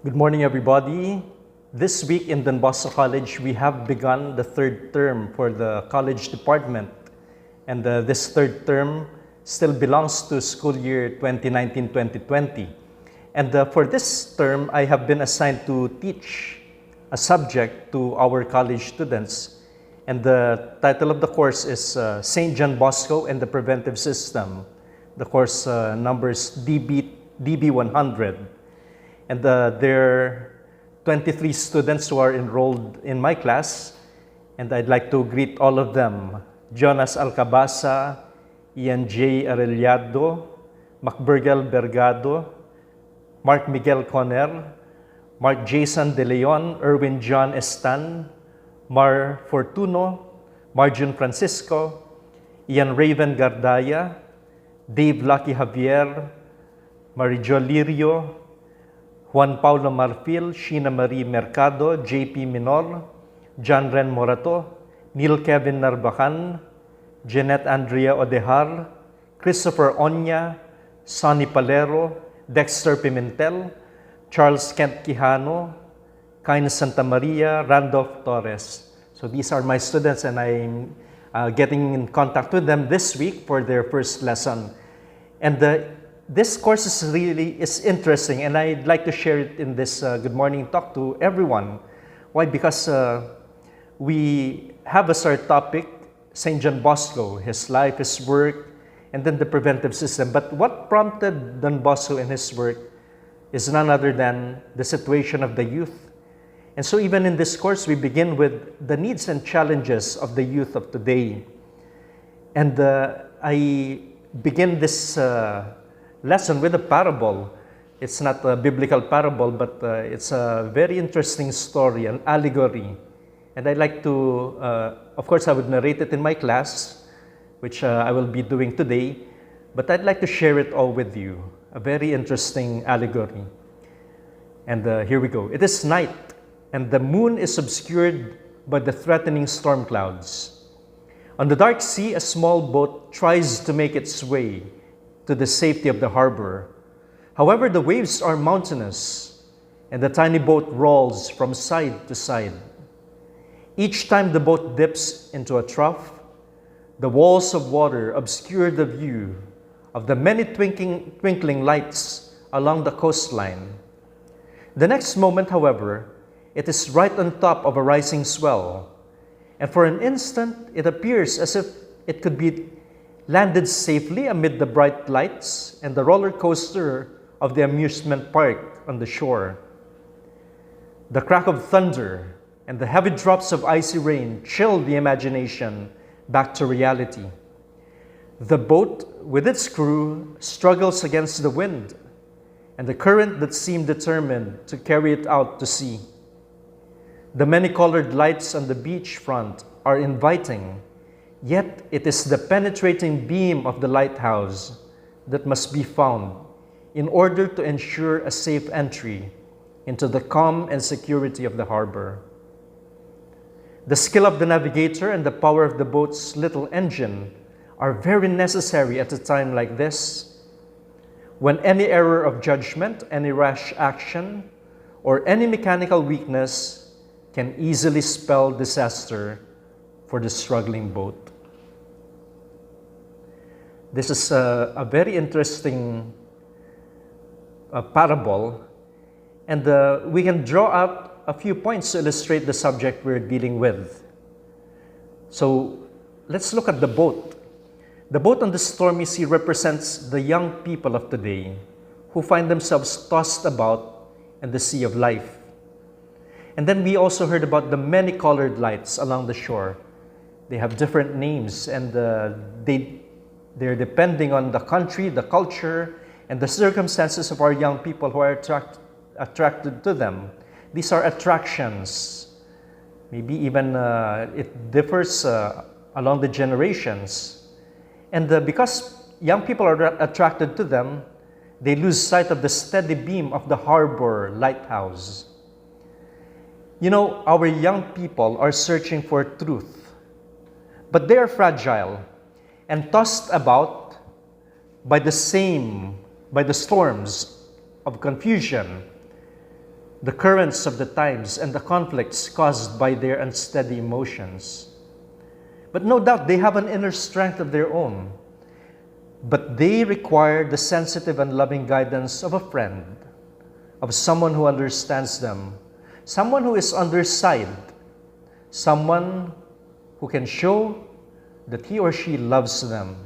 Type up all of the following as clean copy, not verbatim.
Good morning, everybody. This week in Don Bosco College, we have begun the third term for the college department. And this third term still belongs to school year 2019-2020. And for this term, I have been assigned to teach a subject to our college students. And the title of the course is St. John Bosco and the Preventive System. The course numbers DB100. And there are 23 students who are enrolled in my class, and I'd like to greet all of them. Jonas Alcabasa, Ian J. Arellado, Macbergel Bergado, Mark Miguel Conner, Mark Jason De Leon, Erwin John Estan, Mar Fortuno, Marjun Francisco, Ian Raven Gardaya, Dave Lucky Javier, Marijo Lirio, Juan Paulo Marfil, Sheena Marie Mercado, JP Minor, John Ren Morato, Neil Kevin Narbacan, Jeanette Andrea Odejar, Christopher Onya, Sonny Palero, Dexter Pimentel, Charles Kent Quijano, Kain Santa Maria, Randolph Torres. So these are my students, and I'm getting in contact with them this week for their first lesson. And this course is interesting, and I'd like to share it in this Good Morning Talk to everyone. Why? Because we have as our topic St. John Bosco, his life, his work, and then the preventive system. But what prompted Don Bosco in his work is none other than the situation of the youth. And so even in this course, we begin with the needs and challenges of the youth of today. And I begin this lesson with a parable. It's not a biblical parable, but it's a very interesting story, an allegory. And I'd like to, of course, I would narrate it in my class, which I will be doing today, but I'd like to share it all with you. A very interesting allegory. And here we go. It is night, and the moon is obscured by the threatening storm clouds. On the dark sea, a small boat tries to make its way to the safety of the harbor. However, the waves are mountainous, and the tiny boat rolls from side to side. Each time the boat dips into a trough, the walls of water obscure the view of the many twinkling lights along the coastline. The next moment, however, it is right on top of a rising swell, and for an instant, it appears as if it could be landed safely amid the bright lights and the roller coaster of the amusement park on the shore. The crack of thunder and the heavy drops of icy rain chill the imagination back to reality. The boat, with its crew, struggles against the wind and the current that seemed determined to carry it out to sea. The many-colored lights on the beach front are inviting, yet it is the penetrating beam of the lighthouse that must be found in order to ensure a safe entry into the calm and security of the harbor. The skill of the navigator and the power of the boat's little engine are very necessary at a time like this, when any error of judgment, any rash action, or any mechanical weakness can easily spell disaster for the struggling boat. This is a very interesting parable, and we can draw out a few points to illustrate the subject we're dealing with. So let's look at the boat. The boat on the stormy sea represents the young people of today who find themselves tossed about in the sea of life. And then we also heard about the many colored lights along the shore. They have different names, and they're depending on the country, the culture, and the circumstances of our young people who are attracted to them. These are attractions. Maybe even it differs along the generations. And because young people are attracted to them, they lose sight of the steady beam of the harbor lighthouse. You know, our young people are searching for truth, but they are fragile and tossed about by the storms of confusion, the currents of the times and the conflicts caused by their unsteady emotions. But no doubt they have an inner strength of their own. But they require the sensitive and loving guidance of a friend, of someone who understands them, someone who is on their side, someone who can show that he or she loves them.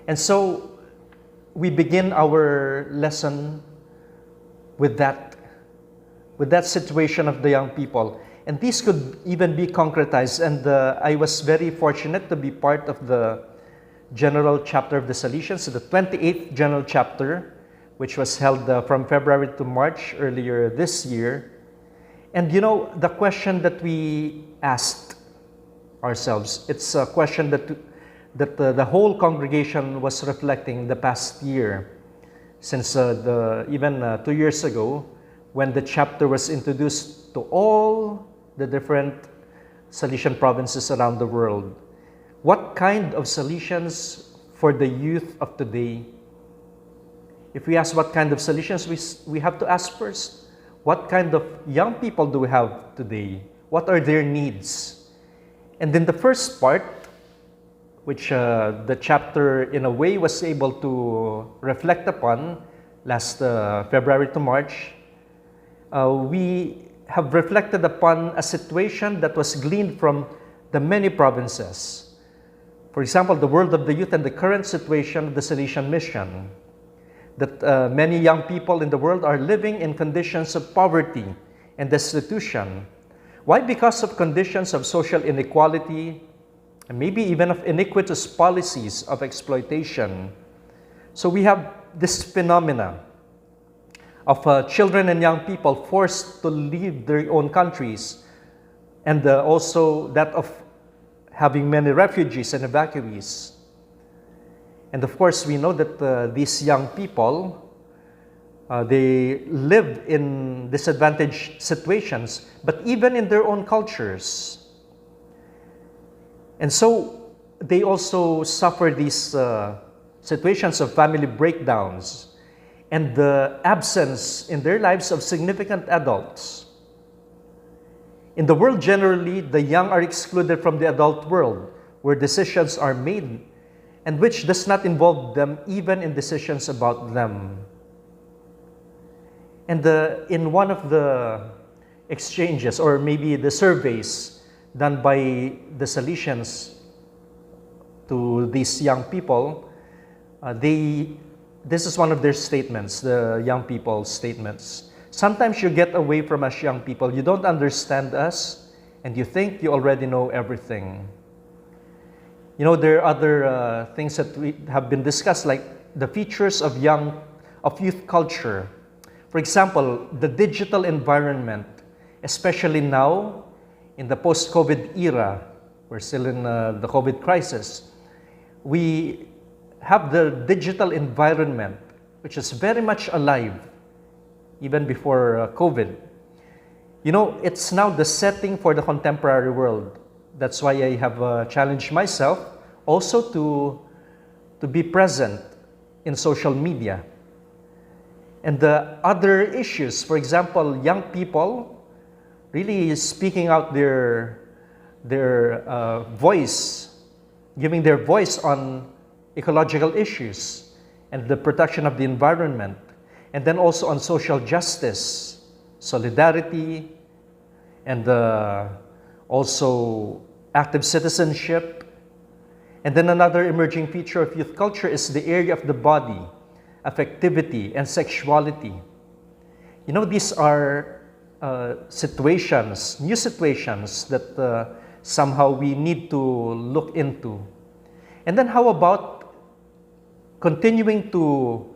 And so we begin our lesson with that situation of the young people. And these could even be concretized. And I was very fortunate to be part of the general chapter of the Salesians, so the 28th general chapter, which was held from February to March earlier this year. And you know, the question that we asked ourselves, it's a question that the whole congregation was reflecting the past year, since even 2 years ago, when the chapter was introduced to all the different Salesian provinces around the world. What kind of Salesians for the youth of today? If we ask what kind of Salesians, we have to ask first, what kind of young people do we have today? What are their needs? And then the first part, which the chapter in a way was able to reflect upon last February to March, we have reflected upon a situation that was gleaned from the many provinces. For example, the world of the youth and the current situation of the Salesian mission. That many young people in the world are living in conditions of poverty and destitution. Why? Because of conditions of social inequality, and maybe even of iniquitous policies of exploitation. So we have this phenomena of children and young people forced to leave their own countries, and also that of having many refugees and evacuees. And of course, we know that these young people, they live in disadvantaged situations, but even in their own cultures. And so they also suffer these situations of family breakdowns and the absence in their lives of significant adults. In the world generally, the young are excluded from the adult world, where decisions are made and which does not involve them even in decisions about them. And in one of the exchanges, or maybe the surveys done by the Salesians to these young people, this is one of their statements, the young people's statements. Sometimes you get away from us young people, you don't understand us, and you think you already know everything. You know, there are other things that we have been discussed, like the features of youth culture. For example, the digital environment, especially now in the post-COVID era, we're still in the COVID crisis. We have the digital environment, which is very much alive, even before COVID. You know, it's now the setting for the contemporary world. That's why I have challenged myself also to be present in social media. And the other issues, for example, young people really speaking out their voice, giving their voice on ecological issues and the protection of the environment, and then also on social justice, solidarity, and also active citizenship. And then another emerging feature of youth culture is the area of the body, affectivity, and sexuality. You know, these are situations, new situations that somehow we need to look into. And then how about continuing to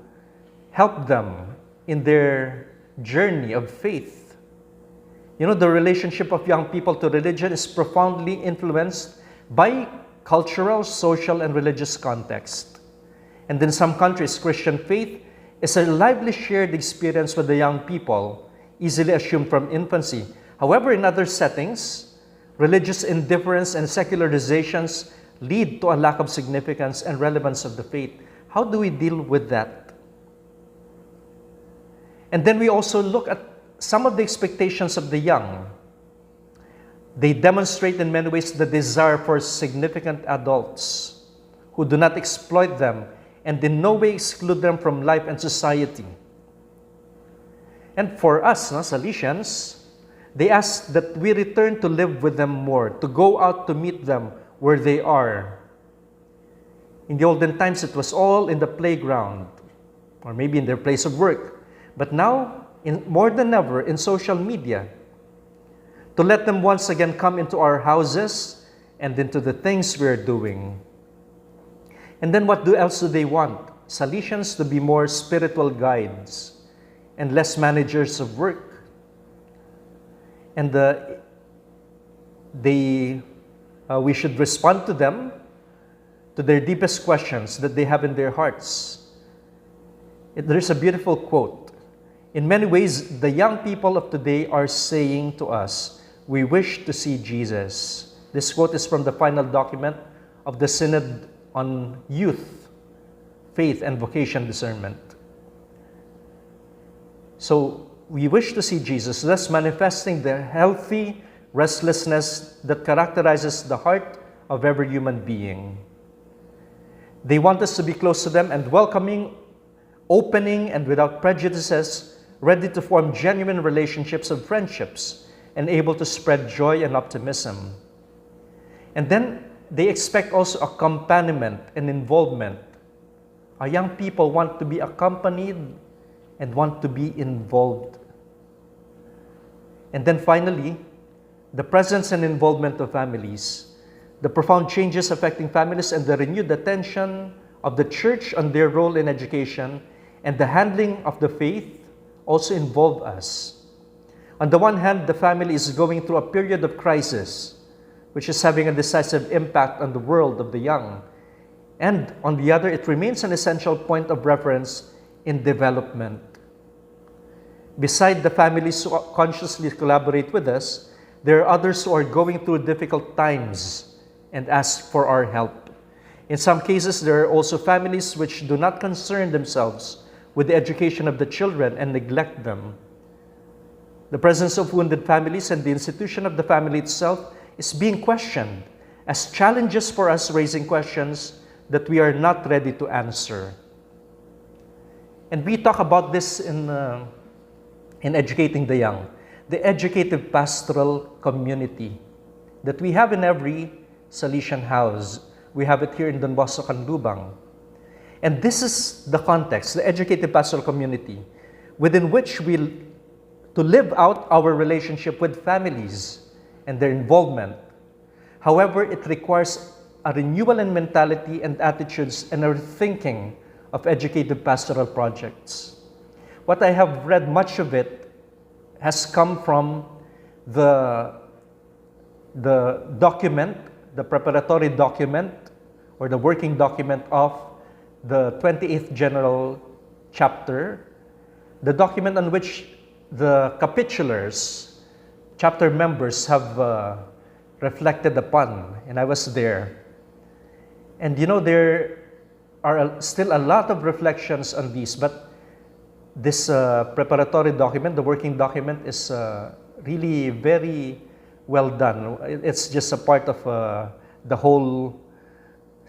help them in their journey of faith? You know, the relationship of young people to religion is profoundly influenced by cultural, social, and religious context. And in some countries, Christian faith is a lively shared experience with the young people, easily assumed from infancy. However, in other settings, religious indifference and secularizations lead to a lack of significance and relevance of the faith. How do we deal with that? And then we also look at some of the expectations of the young. They demonstrate in many ways the desire for significant adults who do not exploit them and in no way exclude them from life and society. And for us, Salesians, they ask that we return to live with them more, to go out to meet them where they are. In the olden times, it was all in the playground or maybe in their place of work. But now, more than ever, in social media, to let them once again come into our houses and into the things we're doing. And then what else do they want? Salesians to be more spiritual guides and less managers of work. And we should respond to them, to their deepest questions that they have in their hearts. There's a beautiful quote. In many ways, the young people of today are saying to us, we wish to see Jesus. This quote is from the final document of the Synod on Youth, Faith, and Vocation Discernment. So, we wish to see Jesus, thus manifesting the healthy restlessness that characterizes the heart of every human being. They want us to be close to them and welcoming, opening, and without prejudices, ready to form genuine relationships of friendships, and able to spread joy and optimism. And then they expect also accompaniment and involvement. Our young people want to be accompanied and want to be involved. And then finally, the presence and involvement of families, the profound changes affecting families and the renewed attention of the church on their role in education and the handling of the faith also involve us. On the one hand, the family is going through a period of crisis, which is having a decisive impact on the world of the young. And on the other, it remains an essential point of reference in development. Beside the families who consciously collaborate with us, there are others who are going through difficult times and ask for our help. In some cases, there are also families which do not concern themselves with the education of the children and neglect them. The presence of wounded families and the institution of the family itself is being questioned as challenges for us, raising questions that we are not ready to answer. And we talk about this in educating the young, the educative pastoral community that we have in every Salesian house. We have it here in Don Bosco, Canlubang. And this is the context, the educative pastoral community, within which to live out our relationship with families and their involvement. However, it requires a renewal in mentality and attitudes and a thinking of educative pastoral projects. What I have read, much of it has come from the document, the preparatory document, or the working document of the 28th General Chapter, the document on which the capitulars, chapter members have reflected upon, and I was there. And there are still a lot of reflections on these, but this preparatory document, the working document, is really very well done. It's just a part of the whole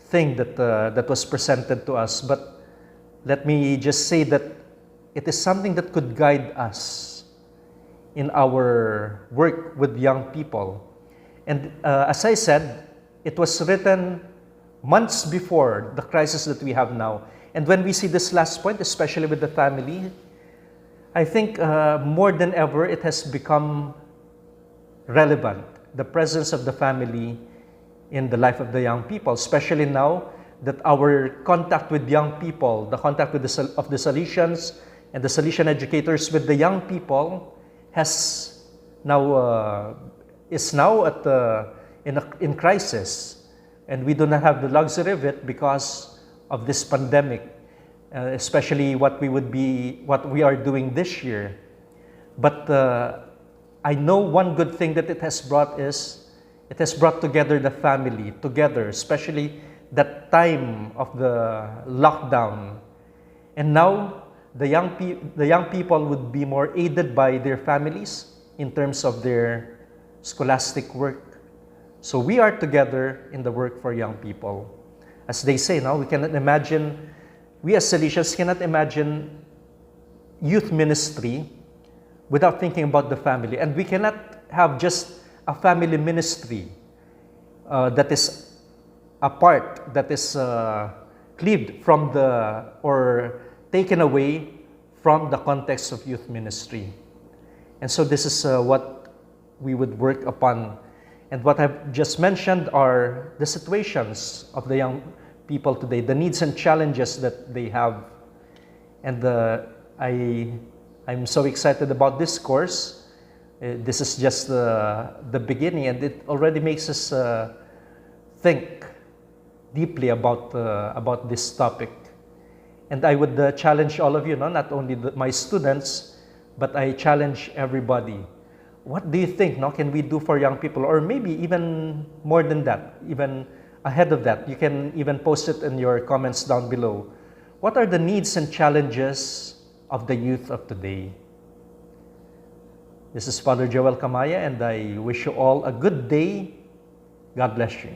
thing that was presented to us. But let me just say that it is something that could guide us in our work with young people. And as I said, it was written months before the crisis that we have now. And when we see this last point, especially with the family, I think more than ever it has become relevant, the presence of the family in the life of the young people, especially now that our contact with young people, the contact with of the Salesians and the Salesian educators with the young people is now in crisis, and we do not have the luxury of it because of this pandemic, especially what we are doing this year. But I know one good thing that it has brought together the family together, especially that time of the lockdown. And now the young people would be more aided by their families in terms of their scholastic work. So we are together in the work for young people. As they say now, we as Salesians cannot imagine youth ministry without thinking about the family. And we cannot have just a family ministry that is apart, that is cleaved from or taken away from the context of youth ministry. And so this is what we would work upon. And what I've just mentioned are the situations of the young people today, the needs and challenges that they have. And I'm so excited about this course. This is just the beginning, and it already makes us think deeply about this topic. And I would challenge all of you, not only my students, but I challenge everybody. What do you think can we do for young people? Or maybe even more than that, even ahead of that. You can even post it in your comments down below. What are the needs and challenges of the youth of today? This is Father Joel Kamaya, and I wish you all a good day. God bless you.